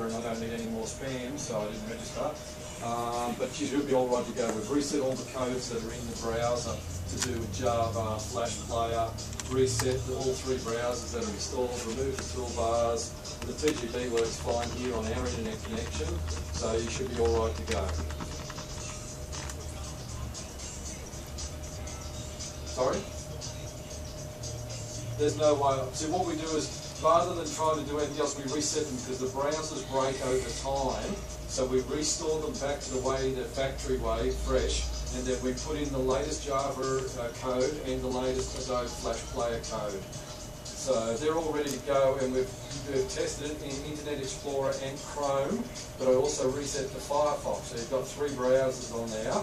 and I don't need any more spam, so I didn't register. But you should be all right to go. We've reset all the codes that are in the browser to do with Java, Flash Player, reset all 3 browsers that are installed, remove the toolbars. The TGB works fine here on our internet connection, so you should be all right to go. Sorry? There's no way. See, what we do is, rather than trying to do anything else, we reset them because the browsers break over time. So we restore them back to the way, the factory way, fresh, and then we put in the latest Java code and the latest Adobe Flash Player code. So they're all ready to go, and we've tested it in Internet Explorer and Chrome, but I also reset the Firefox. So you've got 3 browsers on there,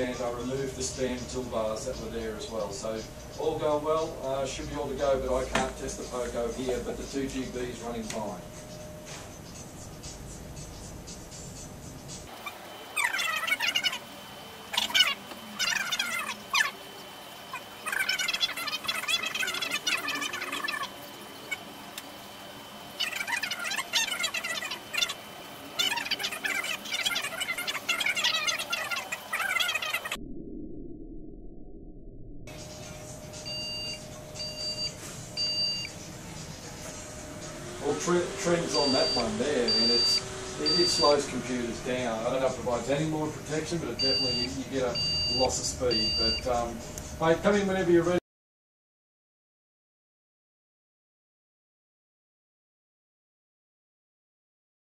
and I removed the spam toolbars that were there as well. So all going well, should be all to go, but I can't test the Pogo here, but the 2GB is running fine. Well, trends on that one there, and it slows computers down. I don't know if it provides any more protection, but it definitely, you get a loss of speed. But mate, come in whenever you're ready.